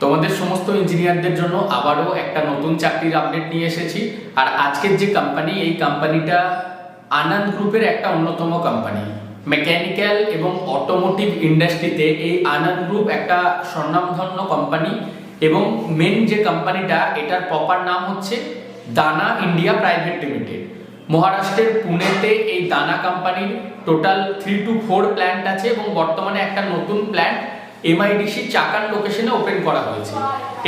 তোমাদের সমস্ত ইঞ্জিনিয়ারদের জন্য আবারও একটা নতুন চাকরির আপডেট নিয়ে এসেছি। আর আজকের যে কোম্পানি, এই কোম্পানিটা আনন্দ গ্রুপের একটা অন্যতম কোম্পানি। মেকানিক্যাল এবং অটোমোটিভ ইন্ডাস্ট্রিতে এই আনন্দ গ্রুপ একটা স্বনামধন্য কোম্পানি। এবং মেন যে কোম্পানিটা, এটার প্রপার নাম হচ্ছে দানা ইন্ডিয়া প্রাইভেট লিমিটেড। মহারাষ্ট্রের পুনেতে এই দানা কোম্পানির টোটাল 3 to 4 প্ল্যান্ট আছে এবং বর্তমানে একটা নতুন প্ল্যান্ট এমআইডিসি চাকান লোকেশনে ওপেন করা হয়েছে।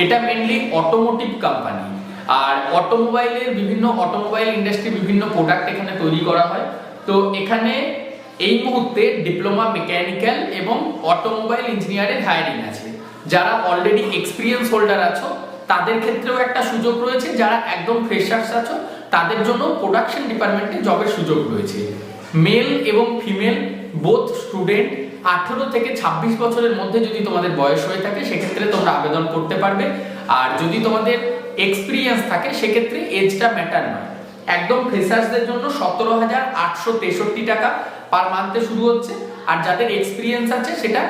এটা মেনলি অটোমোটিভ কোম্পানি, আর অটোমোবাইল ইন্ডাস্ট্রি বিভিন্ন প্রোডাক্ট এখানে তৈরি করা হয়। তো এখানে এই মুহূর্তে ডিপ্লোমা মেকানিক্যাল এবং অটোমোবাইল ইঞ্জিনিয়ারের হায়ারিং আছে। যারা অলরেডি এক্সপিরিয়েন্স হোল্ডার আছো তাদের ক্ষেত্রেও একটা সুযোগ রয়েছে, যারা একদম ফ্রেশার্স আছো তাদের জন্য প্রোডাকশন ডিপার্টমেন্টে জবের সুযোগ রয়েছে। মেল এবং ফিমেল বোথ স্টুডেন্ট 18 থেকে 26 বছরের মধ্যে যদি তোমাদের বয়স হয়ে থাকে সেক্ষেত্রে তোমরা আবেদন করতে পারবে। আর যদি তোমাদের এক্সপিরিয়েন্স থাকে সেক্ষেত্রে এজটা ম্যাটার নয়। একদম ফ্রেশার্সদের জন্য 17,863 টাকা পার মান্থে শুরু হচ্ছে। আর যাদের এক্সপিরিয়েন্স আছে সেটা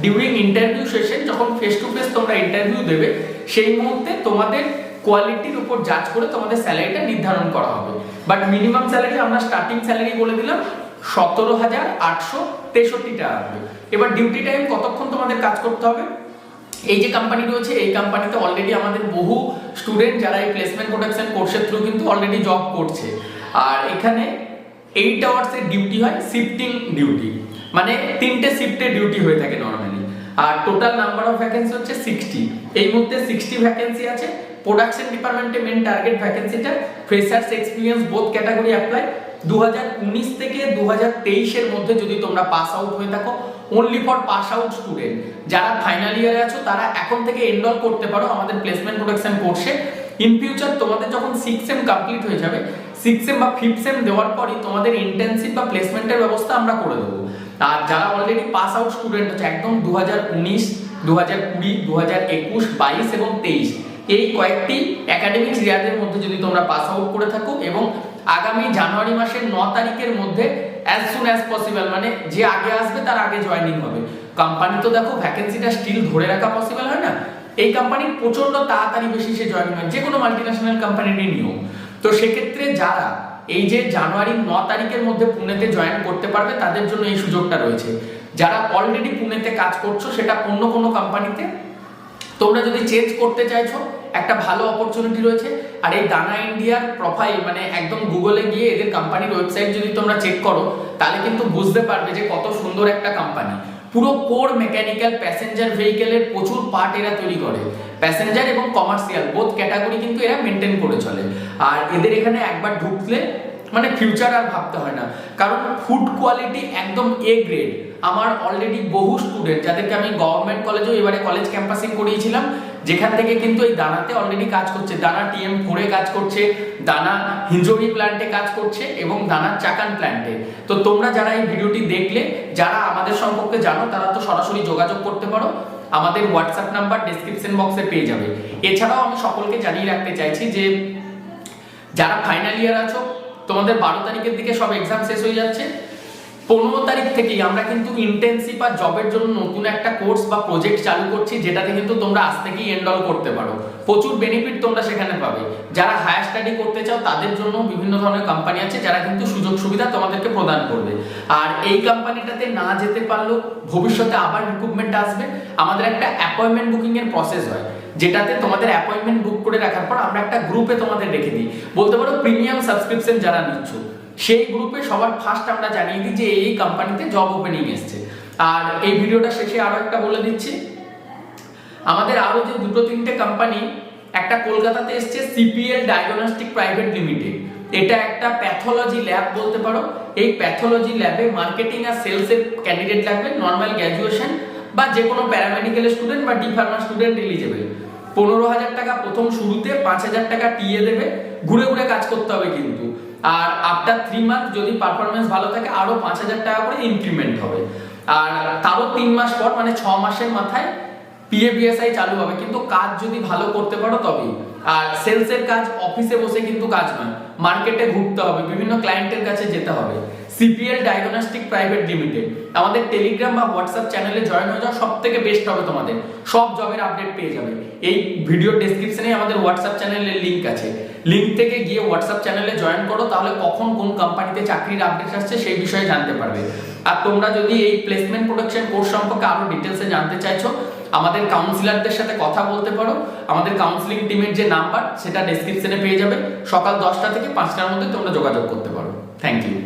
ডিউরিং ইন্টারভিউ সেশন, যখন ফেস টু ফেস তোমরা ইন্টারভিউ দেবে সেই মুহূর্তে তোমাদের কোয়ালিটির উপর জাজ করে তোমাদের স্যালারিটা নির্ধারণ করা হবে। বাট মিনিমাম স্যালারি আমরা স্টার্টিং স্যালারি বলে দিলাম 17,863 টাকা। এবার ডিউটি টাইম কতক্ষণ তোমাদের কাজ করতে হবে। এই যে কোম্পানি রয়েছে, এই কোম্পানিতে অলরেডি আমাদের বহু স্টুডেন্ট যারা এই প্লেসমেন্ট প্রোডাকশন কোর্সের থ্রু কিন্তু অলরেডি জব করছে। আর এখানে 8 আওয়ার্সের ডিউটি হয়, শিফটিং ডিউটি, মানে 3টে শিফটে ডিউটি হয়ে থাকে নরমালি। আর টোটাল নাম্বার অফ ভ্যাকেন্সি হচ্ছে 60। এই মুহূর্তে 60 ভ্যাকেন্সি আছে। প্রোডাকশন ডিপার্টমেন্টে মেন টার্গেট ভ্যাকেন্সিটা freshers experience both category apply. 2019 থেকে 2023 এর মধ্যে যদি তোমরা পাস আউট হয়ে থাকো, only for pass out student যারা ফাইনাল ইয়ারে আছো তারা এখন থেকে এনরোল করতে পারো আমাদের প্লেসমেন্ট প্রোডাকশন কোর্সে। ইন ফিউচার তোমাদের যখন 6 সেম কমপ্লিট হয়ে যাবে, 6 সেম বা 5 সেম দেওয়ার পরই তোমাদের ইন্টার্নশিপ বা প্লেসমেন্টের ব্যবস্থা আমরা করে দেবো। আর যারা অলরেডি পাস আউট স্টুডেন্ট আছে একদম 2019, 2020, 2021, 22 এবং 23 এই কয়েকটি একাডেমিক ইয়ারের মধ্যে যদি তোমরা পাস আউট করে থাকো এবং আগামী জানুয়ারি মাসের 9 তারিখের মধ্যে অ্যাজ সুন অ্যাজ পসিবল, মানে যে আগে আসবে তার আগে জয়েনিং হবে। কোম্পানি তো দেখো ভ্যাকেন্সিটা স্টিল ধরে রাখা পসিবল হয় না, এই কোম্পানির প্রচন্ড তাড়াতাড়ি বেশি সে জয়েনিং হয়, যে কোনো মাল্টিন্যাশনাল কোম্পানিরই নিয়ম। তো সেক্ষেত্রে যারা এই যে জানুয়ারি 9 তারিখের মধ্যে পুনেতে জয়েন করতে পারবে তাদের জন্য এই সুযোগটা রয়েছে। যারা অলরেডি পুনেতে কাজ করছো সেটা অন্য কোনো কোম্পানিতে তোমরা যদি চেঞ্জ করতে চাইছো, একটা ভালো অপরচুনিটি রয়েছে। আর এই দানা ইন্ডিয়ার প্রোফাইল, মানে একদম গুগলে গিয়ে এদের কোম্পানির ওয়েবসাইট যদি তোমরা চেক করো তাহলে কিন্তু বুঝতে পারবে যে কত সুন্দর একটা কোম্পানি। পুরো কোর মেকানিক্যাল প্যাসেঞ্জার ভেহিকেলের প্রচুর পার্ট এরা তৈরি করে, প্যাসেঞ্জার এবং কমার্শিয়াল বোথ ক্যাটাগরি কিন্তু এরা মেনটেন করে চলে। আর এদের এখানে একবার ঢুকলে মানে ফিউচার আর ভাবতে হয় না, কারণ ফুড কোয়ালিটি একদম এ গ্রেড। আমার অলরেডি বহু স্টুডেন্ট যাদেরকে আমি গভর্নমেন্ট কলেজেও এবারে কলেজ ক্যাম্পাসিং করিয়েছিলাম, যেখান থেকে কিন্তু এই দানাতে অলরেডি কাজ করছে, দানা TM4 কাজ করছে, দানা হিঞ্জরি প্ল্যান্টে কাজ করছে এবং দানা চাকান প্ল্যান্টে। তো তোমরা যারা এই ভিডিওটি দেখলে, যারা আমাদের সম্পর্কে জানো তারা তো সরাসরি যোগাযোগ করতে পারো, আমাদের হোয়াটসঅ্যাপ নাম্বার ডেসক্রিপশন বক্সে পেয়ে যাবে। এছাড়াও আমি সকলকে জানিয়ে রাখতে চাইছি যে যারা ফাইনাল ইয়ার আছো তোমাদের 12 তারিখের দিকে সব এক্সাম শেষ হয়ে যাচ্ছে। 15 তারিখ থেকেই আমরা কিন্তু ইন্টেনসিভ আর জবের জন্য নতুন একটা কোর্স বা প্রজেক্ট চালু করছি, যেটাতে কিন্তু তোমরা আজ থেকেই এনরোল করতে পারো। প্রচুর বেনিফিট তোমরা সেখানে পাবে। যারা হায়ার স্টাডি করতে চাও তাদের জন্য বিভিন্ন ধরনের কোম্পানি আছে যারা কিন্তু সুযোগ সুবিধা তোমাদেরকে প্রদান করবে। আর এই কোম্পানিটাতে না যেতে পারলেও ভবিষ্যতে আবার রিক্রুটমেন্ট আসবে। আমাদের একটা অ্যাপয়েন্টমেন্ট বুকিং এর প্রসেস হয়, যেটাতে তোমাদের অ্যাপয়েন্টমেন্ট বুক করে রাখার পর আমরা একটা গ্রুপে তোমাদের রেখে দিই, বলতে পারো প্রিমিয়াম সাবস্ক্রিপশন যারা নিচ্ছ সেই গ্রুপে সবার ফার্স্ট আমরা জানিয়ে দিই যে এই কোম্পানিতে জব ওপেনিং এসছে। আর এই ভিডিওটা শেষে আরো একটা বলে দিচ্ছি, আমাদের আরো যে 2-3টে কোম্পানি, একটা কলকাতাতে এসছে CPL ডায়াগনস্টিক প্রাইভেট লিমিটেড। এটা একটা প্যাথোলজি ল্যাব বলতে পারো। এই প্যাথোলজি ল্যাবে মার্কেটিং আর সেলস এর ক্যান্ডিডেট লাগবে, নর্মাল গ্র্যাজুয়েশন বা যে কোনো প্যারামেডিক্যাল স্টুডেন্ট বা D-Pharma স্টুডেন্ট এলিজিবল। 15,000 টাকা প্রথম শুরুতে, 5,000 টাকা টিএ দেবে, ঘুরে ঘুরে কাজ করতে হবে কিন্তু। আর আফটার 3 মান্থ যদি পারফরমেন্স ভালো থাকে আরো 5,000 টাকা করে ইনক্রিমেন্ট হবে। আর তারও 3 মাস পর মানে 6 মাসের মাথায় PAPSI চালু হবে, কিন্তু কাজ যদি ভালো করতে পারো তবেই। আর সেলস এর কাজ অফিসে বসে কিন্তু কাজ নয়, মার্কেটে ঘুরতে হবে, বিভিন্ন ক্লায়েন্টের কাছে যেতে হবে। CPL diagnostic private limited. আমাদের টেলিগ্রাম বা হোয়াটসঅ্যাপ চ্যানেলে জয়েন হয়ে যাওয়া সব থেকে বেস্ট হবে, তোমাদের সব জবের আপডেট পেয়ে যাবে। এই ভিডিও ডেসক্রিপশনে আমাদের হোয়াটসঅ্যাপ চ্যানেলের লিংক আছে, লিংক থেকে গিয়ে হোয়াটসঅ্যাপ চ্যানেলে জয়েন করো, তাহলে কখন কোন কোম্পানিতে চাকরির আপডেট আসছে সেই বিষয়ে জানতে পারবে। আর তোমরা যদি এই প্লেসমেন্ট প্রোডাকশন কোর্স সম্পর্কে আরো ডিটেলসে জানতে চাইছো, আমাদের কাউন্সিলরদের সাথে কথা বলতে পারো। আমাদের কাউন্সিলিং টিমের যে নাম্বার সেটা ডেসক্রিপশনে পেয়ে যাবে। সকাল 10টা থেকে 5টার মধ্যে তোমরা যোগাযোগ করতে পারো। Thank you.